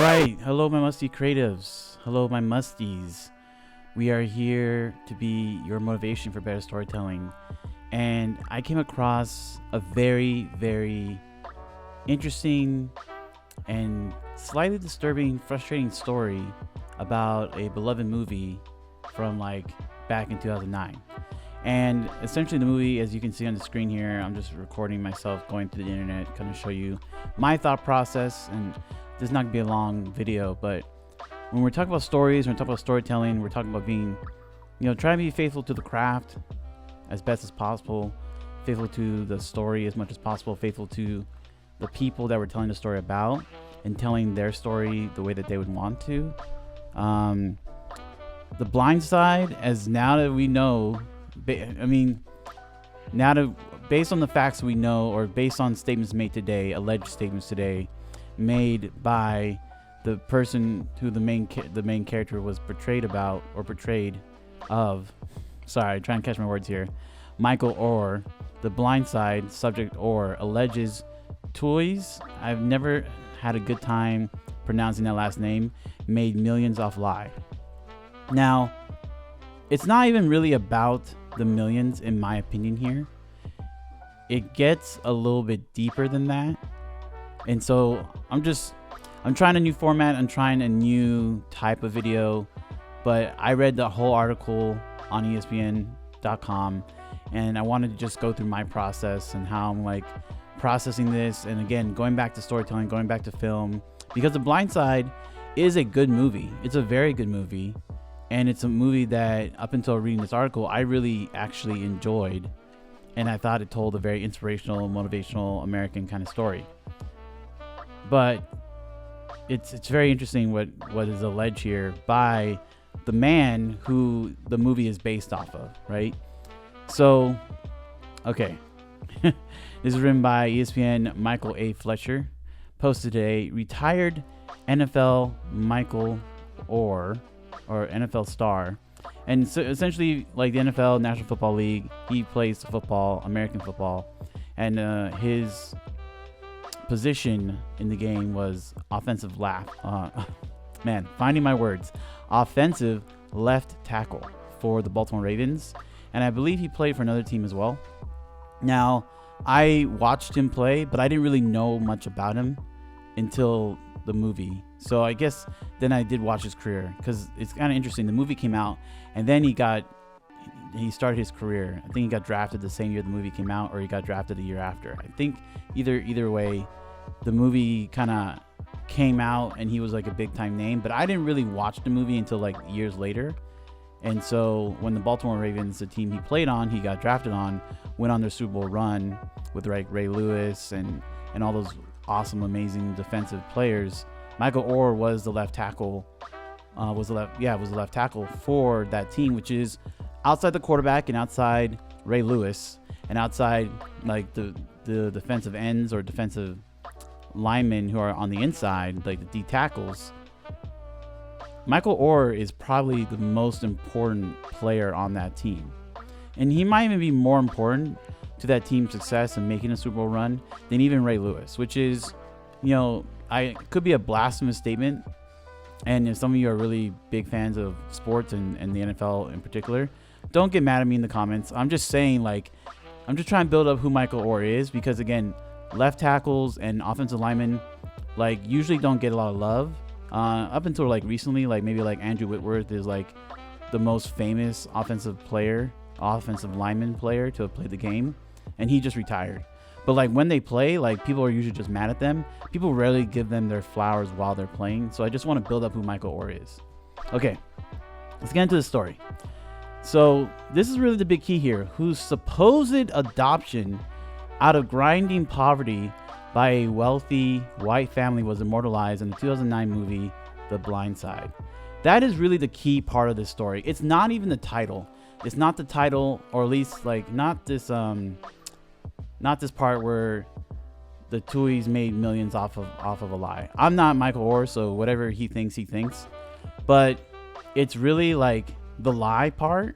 right. Hello, my Musty creatives. Hello, my Musties. We are here to be your motivation for better storytelling. And I came across a very, very interesting and slightly disturbing, frustrating story about a beloved movie from back in 2009. And essentially the movie, as you can see on the screen here, I'm just recording myself going through the internet, kind of show you my thought process. And this is not gonna be a long video, but when we're talking about stories, when we're talking about storytelling, we're talking about being, trying to be faithful to the craft as best as possible, faithful to the story as much as possible, faithful to the people that we're telling the story about, and telling their story the way that they would want to. The Blind Side, as now that we know, based on the facts we know, or based on statements made today, alleged statements today, made by the person who the main character was portrayed of. Sorry, trying to catch my words here. Michael Oher, The Blind Side, subject Oher, alleges Tuohy, I've never had a good time pronouncing that last name, made millions off lie. Now, it's not even really about the millions, in my opinion here. It gets a little bit deeper than that. And so I'm trying a new format. I'm trying a new type of video. But I read the whole article on ESPN.com, and I wanted to just go through my process and how I'm processing this. And again, going back to storytelling, going back to film, because The Blind Side is a good movie. It's a very good movie. And it's a movie that, up until reading this article, I really actually enjoyed. And I thought it told a very inspirational, motivational, American kind of story. But it's very interesting what is alleged here by the man who the movie is based off of, right? So, okay. This is written by ESPN Michael A. Fletcher. Posted today, retired NFL Michael Oher, or NFL star. And so essentially, the NFL, National Football League, he plays football, American football. And his position in the game was offensive offensive left tackle for the Baltimore Ravens. And I believe he played for another team as well. Now, I watched him play, but I didn't really know much about him until the movie. So I guess then I did watch his career, because it's kind of interesting. The movie came out, and then he started his career. I think he got drafted the same year the movie came out, or he got drafted the year after. I think either way, the movie kind of came out and he was a big time name, but I didn't really watch the movie until years later. And so when the Baltimore Ravens, the team he played on, he got drafted on, went on their Super Bowl run with Ray Lewis and all those awesome, amazing defensive players, Michael Oher was the left tackle. Was the left tackle for that team, which is outside the quarterback and outside Ray Lewis and outside the defensive ends or defensive linemen who are on the inside, the D tackles. Michael Oher is probably the most important player on that team, and he might even be more important to that team's success and making a Super Bowl run than even Ray Lewis, which is, could be a blasphemous statement. And if some of you are really big fans of sports and the NFL in particular, don't get mad at me in the comments. I'm just saying, I'm just trying to build up who Michael Oher is, because again, left tackles and offensive linemen usually don't get a lot of love. Up until recently, maybe Andrew Whitworth is the most famous offensive lineman player to have played the game, and he just retired. But when they play, people are usually just mad at them. People rarely give them their flowers while they're playing. So I just want to build up who Michael Oher is. Okay, let's get into the story. So this is really the big key here. Whose supposed adoption out of grinding poverty by a wealthy white family was immortalized in the 2009 movie, The Blind Side. That is really the key part of this story. It's not even the title. It's not the title, or at least not this part where the Tuohy's made millions off of a lie. I'm not Michael Oher, so whatever he thinks. But it's really the lie part.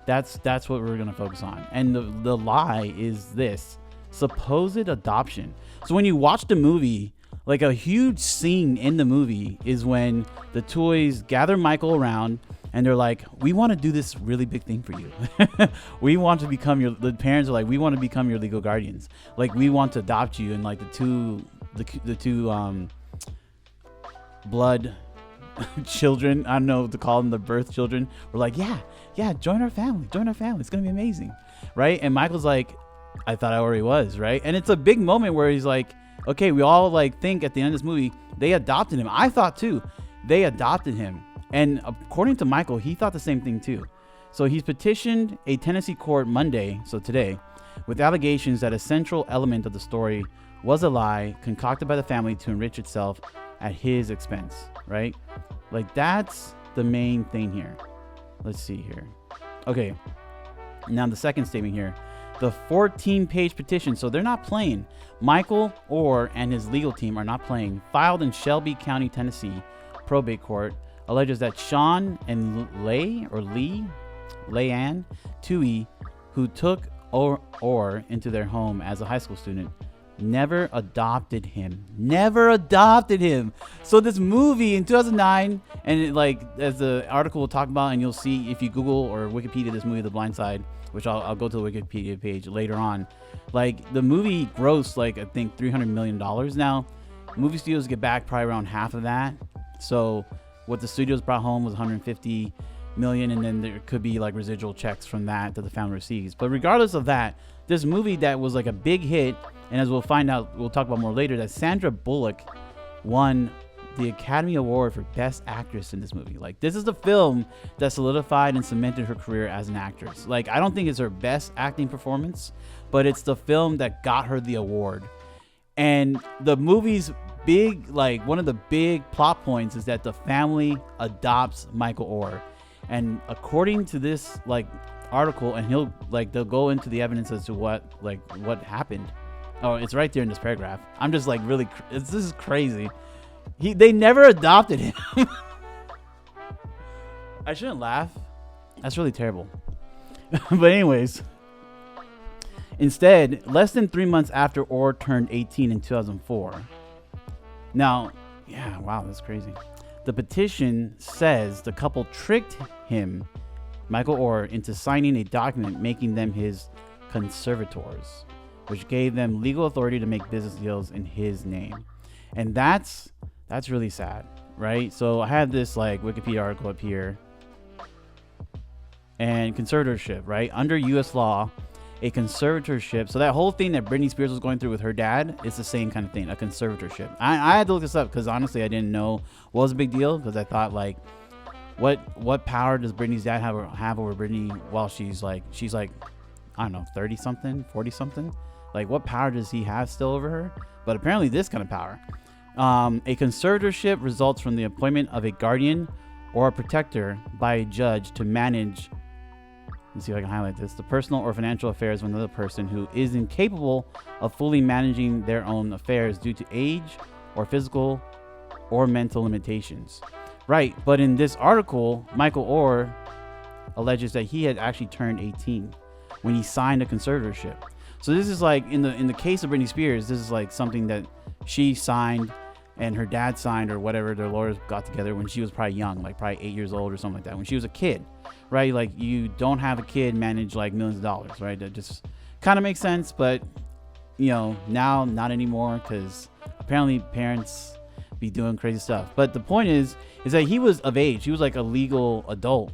That's what we're gonna focus on. And the lie is this supposed adoption. So when you watch the movie, Like a huge scene in the movie is when the Tuohys gather Michael around and they're like, we want to do this really big thing for you. We want to become the parents are like, we want to become your legal guardians. Like, we want to adopt you. And like the two blood children, I don't know what to call them, the birth children, were like, yeah, join our family. It's going to be amazing. Right. And Michael's like, I thought I already was. Right. And it's a big moment where he's like, okay, we all like think at the end of this movie, they adopted him. I thought too, they adopted him. And according to Michael, he thought the same thing too. So he's petitioned a Tennessee court Monday, so today, with allegations that a central element of the story was a lie concocted by the family to enrich itself at his expense, right? Like, that's the main thing here. Let's see here. Okay, now the second statement here. The 14-page petition, so they're not playing. Michael Oher and his legal team are not playing. Filed in Shelby County, Tennessee, probate court, alleges that Sean and Leanne Tuohy, who took Oher into their home as a high school student, never adopted him. So this movie in 2009, and it, like, as the article will talk about, and you'll see if you Google or Wikipedia this movie, The Blind Side, which I'll go to the Wikipedia page later on. Like, the movie grossed, like, I think $300 million. Now, movie studios get back probably around half of that. So what the studios brought home was $150 million, and then there could be like residual checks from that the family receives. But regardless of that, this movie that was like a big hit, and as we'll find out, we'll talk about more later, that Sandra Bullock won the Academy Award for Best Actress in this movie. Like, this is the film that solidified and cemented her career as an actress. Like, I don't think it's her best acting performance, but it's the film that got her the award. And the movie's big, like, one of the big plot points is that the family adopts Michael Oher. And according to this, like, article, and they'll go into the evidence as to what happened. Oh, it's right there in this paragraph. I'm just like, really, this is crazy. They never adopted him. I shouldn't laugh. That's really terrible. But anyways, instead, less than 3 months after Oher turned 18 in 2004. Now, yeah, wow, that's crazy. The petition says the couple tricked him, Michael Oher, into signing a document making them his conservators, which gave them legal authority to make business deals in his name. And that's really sad, right? So I have this like Wikipedia article up here. And conservatorship, right? Under U.S. law, a conservatorship. So that whole thing that Britney Spears was going through with her dad is the same kind of thing, a conservatorship. I had to look this up because honestly, I didn't know what was a big deal, because I thought, like, what power does Britney's dad have over Britney while she's like, I don't know, 30 something, 40 something? Like, what power does he have still over her? But apparently this kind of power. A conservatorship results from the appointment of a guardian or a protector by a judge to manage, let's see if I can highlight this, the personal or financial affairs of another person who is incapable of fully managing their own affairs due to age or physical or mental limitations. Right, but in this article, Michael Oher alleges that he had actually turned 18 when he signed a conservatorship. So this is like, in the case of Britney Spears, this is like something that she signed and her dad signed, or whatever, their lawyers got together when she was probably young, like probably 8 years old or something like that, when she was a kid, right? Like, you don't have a kid manage like millions of dollars, right? That just kind of makes sense, but you know, now not anymore, because apparently parents be doing crazy stuff. But the point is that he was of age. He was like a legal adult,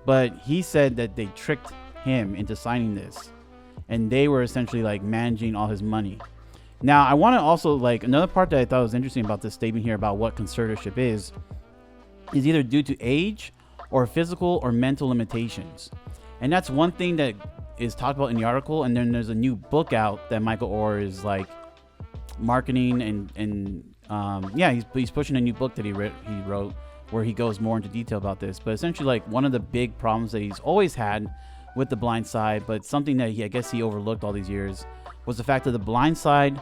but he said that they tricked him into signing this, and they were essentially like managing all his money. Now, I want to also, like, another part that I thought was interesting about this statement here about what conservatorship is either due to age or physical or mental limitations. And that's one thing that is talked about in the article. And then there's a new book out that Michael Oher is like marketing, and he's pushing a new book that he wrote where he goes more into detail about this. But essentially, like, one of the big problems that he's always had with The Blind Side, but something that I guess he overlooked all these years, was the fact that The Blind Side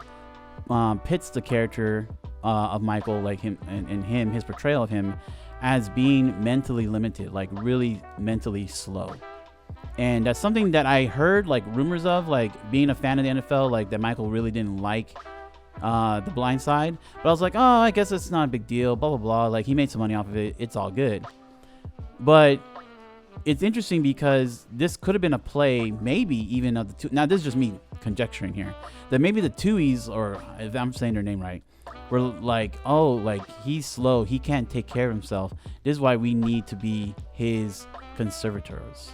pits the character of Michael, like him, and his portrayal of him, as being mentally limited, like really mentally slow. And that's something that I heard like rumors of, like being a fan of the NFL, like that Michael really didn't like The Blind Side, but I was like, oh, I guess it's not a big deal, blah blah blah. Like, he made some money off of it, it's all good. But it's interesting because this could have been a play, maybe even of the two. Now, this is just me conjecturing here, that maybe the Tuohys, or if I'm saying their name right, were like, oh, like, he's slow, he can't take care of himself. This is why we need to be his conservators,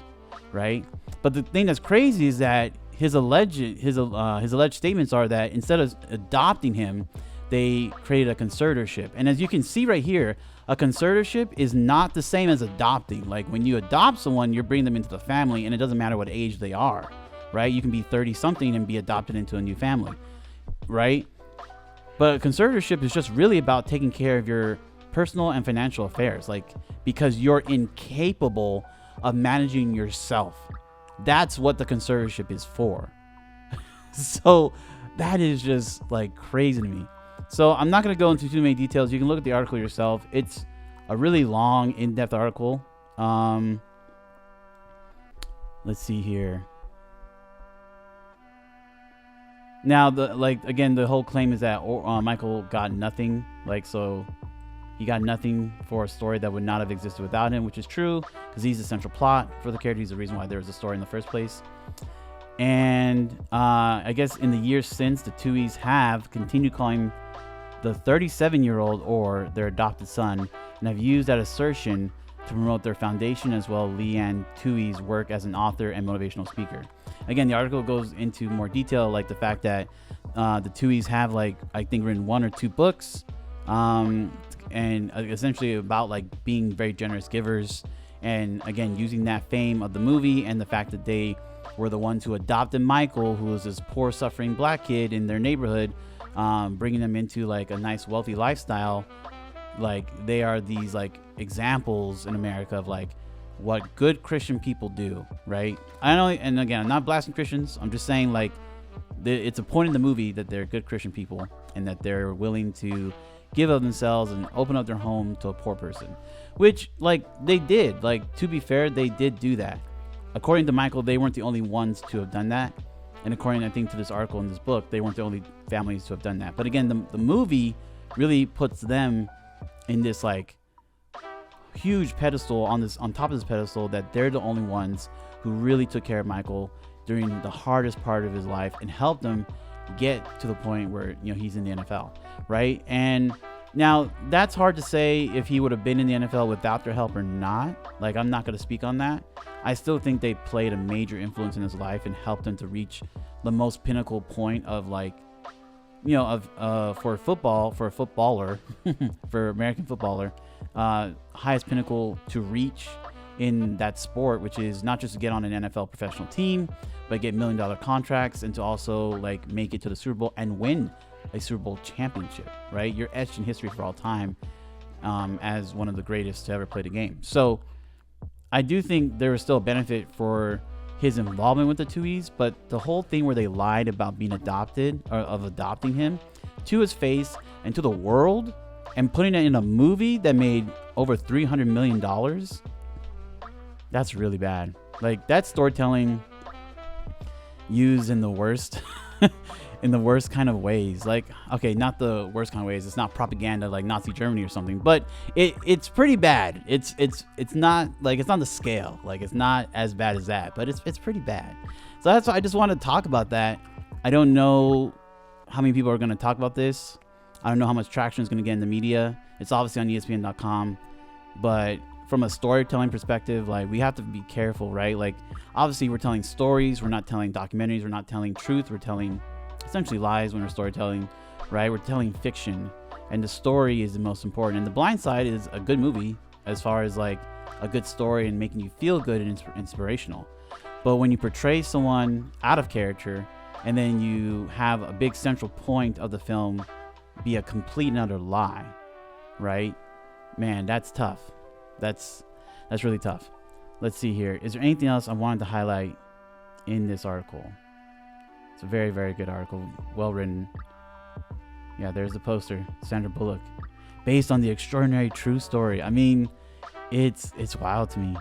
right? But the thing that's crazy is that his alleged statements are that instead of adopting him, they created a conservatorship. And as you can see right here, a conservatorship is not the same as adopting. Like, when you adopt someone, you're bringing them into the family, and it doesn't matter what age they are, right? You can be 30 something and be adopted into a new family, right? But a conservatorship is just really about taking care of your personal and financial affairs, like, because you're incapable of managing yourself. That's what the conservatorship is for. So that is just like crazy to me. So I'm not going to go into too many details. You can look at the article yourself. It's a really long, in-depth article. Let's see here. Now, the whole claim is that Michael got nothing. Like, so he got nothing for a story that would not have existed without him, which is true, because he's the central plot for the character. He's the reason why there was a story in the first place. And I guess in the years since, the Tuohys have continued calling the 37-year-old Oher their adopted son, and have used that assertion to promote their foundation, as well as Leanne Tuohy's work as an author and motivational speaker. Again, the article goes into more detail, like the fact that the Tuohys have, like, I think, written 1 or 2 books, and essentially about, like, being very generous givers, and again, using that fame of the movie and the fact that they were the ones who adopted Michael, who was this poor, suffering black kid in their neighborhood, bringing them into, like, a nice, wealthy lifestyle. Like, they are these, like, examples in America of, like, what good Christian people do, right? I know, and again, I'm not blasting Christians. I'm just saying, like, it's a point in the movie that they're good Christian people and that they're willing to give of themselves and open up their home to a poor person, which, like, they did. Like, to be fair, they did do that. According to Michael, they weren't the only ones to have done that. And according, I think, to this article in this book, they weren't the only families to have done that. But again, the movie really puts them in this, like, huge pedestal, on top of this pedestal, that they're the only ones who really took care of Michael during the hardest part of his life and helped him get to the point where, you know, he's in the NFL, right? And now that's hard to say if he would have been in the NFL without their help or not. Like, I'm not going to speak on that. I still think they played a major influence in his life and helped him to reach the most pinnacle point of, like, you know, of for a footballer, for American footballer, highest pinnacle to reach in that sport, which is not just to get on an NFL professional team, but get $1 million contracts, and to also, like, make it to the Super Bowl and win a Super Bowl championship, right? You're etched in history for all time as one of the greatest to ever play the game. So I do think there was still a benefit for his involvement with the Tuohys, but the whole thing where they lied about being adopted, or of adopting him, to his face and to the world, and putting it in a movie that made over $300 million, that's really bad. Like, that's storytelling used in the worst in the worst kind of ways. Like, okay, not the worst kind of ways. It's not propaganda like Nazi Germany or something, but it's pretty bad. It's not, like, it's on the scale. Like, it's not as bad as that, but it's pretty bad. So that's why I just want to talk about that. I don't know how many people are going to talk about this. I don't know how much traction it's going to get in the media. It's obviously on ESPN.com, but from a storytelling perspective, like, we have to be careful, right? Like, obviously we're telling stories. We're not telling documentaries. We're not telling truth. We're telling essentially lies when we're storytelling, right? We're telling fiction, and the story is the most important. And The Blind Side is a good movie as far as, like, a good story and making you feel good and inspirational. But when you portray someone out of character, and then you have a big central point of the film be a complete and utter lie, right? Man, that's tough. That's really tough. Let's see here. Is there anything else I wanted to highlight in this article? It's a very, very good article. Well written. Yeah, there's the poster. Sandra Bullock. Based on the extraordinary true story. I mean, it's wild to me.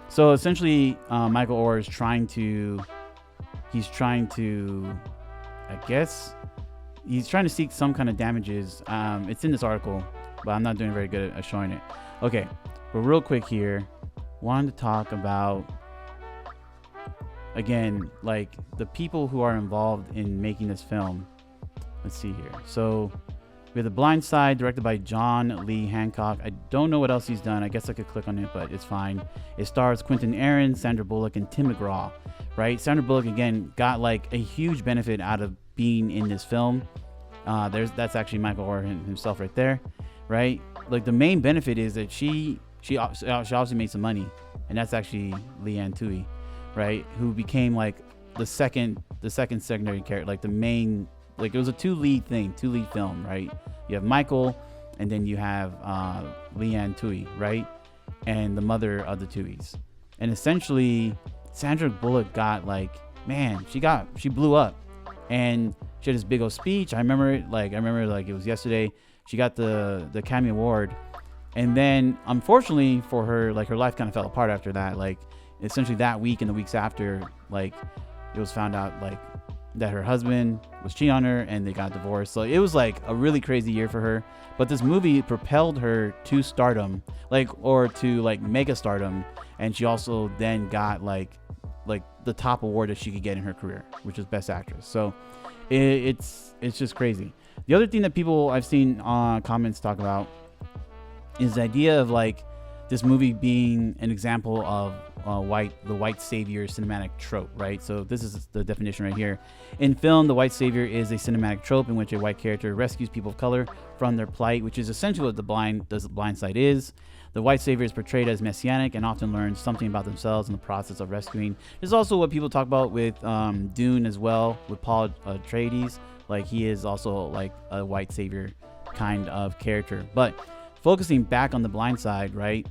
So essentially, Michael Oher is trying to, I guess, he's trying to seek some kind of damages. It's in this article, but I'm not doing very good at showing it. Okay, but real quick here, wanted to talk about, again, like the people who are involved in making this film. Let's see here. So we have The Blind Side, directed by John Lee Hancock. I don't know what else he's done. I guess I could click on it, but it's fine. It stars Quentin Aaron, Sandra Bullock, and Tim McGraw, right? Sandra Bullock, again, got like a huge benefit out of being in this film. That's actually Michael Oher himself right there, right? Like the main benefit is that she obviously made some money, and that's actually Leanne Tuohy, right? Who became like the second secondary character, like the main, like it was a two lead film, right? You have Michael, and then you have Leanne Tuohy, right? And the mother of the Tuohys. And essentially, Sandra Bullock got like, man, she blew up, and she had this big old speech. I remember it like it was yesterday. She got the Academy Award, and then unfortunately for her, like her life kind of fell apart after that. Like essentially that week and the weeks after, like it was found out like that her husband was cheating on her, and they got divorced. So it was like a really crazy year for her. But this movie propelled her to stardom, or to mega stardom, and she also then got like the top award that she could get in her career, which is Best Actress. So it's just crazy. The other thing that people I've seen comments talk about is the idea of like this movie being an example of the white savior cinematic trope, right? So this is the definition right here. In film, the white savior is a cinematic trope in which a white character rescues people of color from their plight, which is essentially what The Blind Side is. The white savior is portrayed as messianic and often learns something about themselves in the process of rescuing. This is also what people talk about with Dune as well, with Paul Atreides. Like he is also like a white savior kind of character. But focusing back on The Blind Side, right?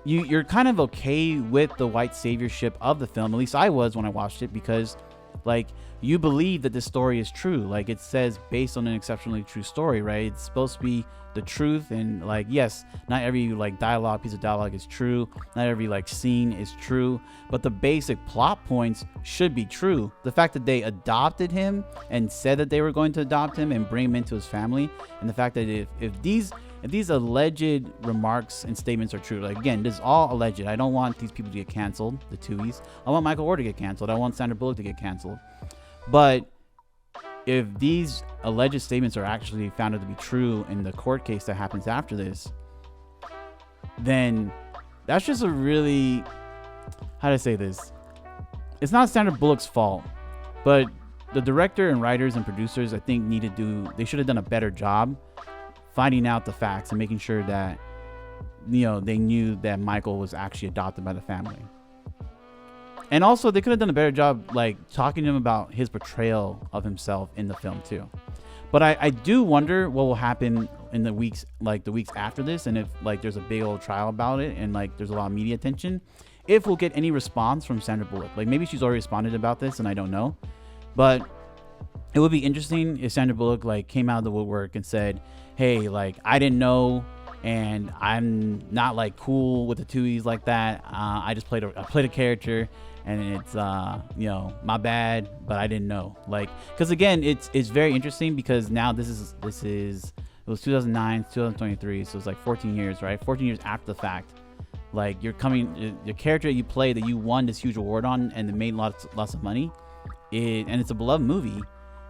You're kind of okay with the white saviorship of the film. At least I was when I watched it, because like you believe that this story is true. Like it says based on an exceptionally true story, right? It's supposed to be the truth, and like yes, not every like piece of dialogue is true, not every like scene is true, but the basic plot points should be true. The fact that they adopted him and said that they were going to adopt him and bring him into his family, and the fact that if these alleged remarks and statements are true, like again, this is all alleged. I don't want these people to get canceled, the Tuohys. I want Michael Oher to get canceled. I want Sandra Bullock to get canceled. But if these alleged statements are actually found to be true in the court case that happens after this, then that's just a really, how to say this? It's not Sandra Bullock's fault, but the director and writers and producers, I think, they should have done a better job finding out the facts and making sure that, they knew that Michael was actually adopted by the family. And also they could have done a better job like talking to him about his portrayal of himself in the film too. But I do wonder what will happen in the weeks after this, and if like there's a big old trial about it and like there's a lot of media attention, if we'll get any response from Sandra Bullock. Like maybe she's already responded about this and I don't know. But it would be interesting if Sandra Bullock like came out of the woodwork and said, hey, like I didn't know, and I'm not like cool with the Tuohys like that. I played a character, and it's my bad, but I didn't know. Like, because again, it's very interesting, because now this is it was 2009, 2023, so it's like 14 years, right? 14 years after the fact. Like your character that you play, that you won this huge award on and it made lots of money, and it's a beloved movie,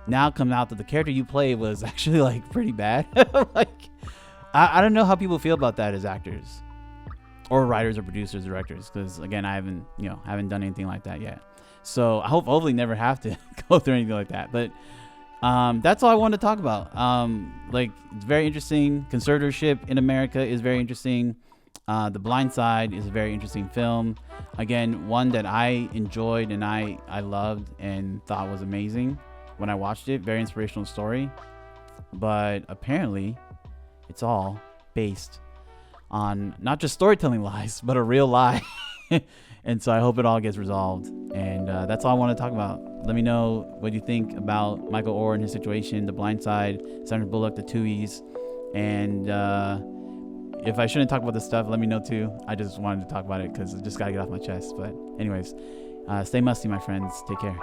now come out that the character you play was actually like pretty bad. Like I don't know how people feel about that as actors or writers or producers, directors, because again, I haven't done anything like that yet. So I hopefully never have to go through anything like that. But that's all I wanted to talk about. Like it's very interesting. Conservatorship in America is very interesting. The Blind Side is a very interesting film. Again, one that I enjoyed and I loved and thought was amazing when I watched it. Very inspirational story. But apparently it's all based on not just storytelling lies, but a real lie. And so I hope it all gets resolved. And that's all I want to talk about. Let me know what you think about Michael Oher and his situation, The Blind Side, Sandra Bullock, the Tuohys. And if I shouldn't talk about this stuff, let me know too. I just wanted to talk about it because I just got to get off my chest. But anyways, stay musty, my friends. Take care.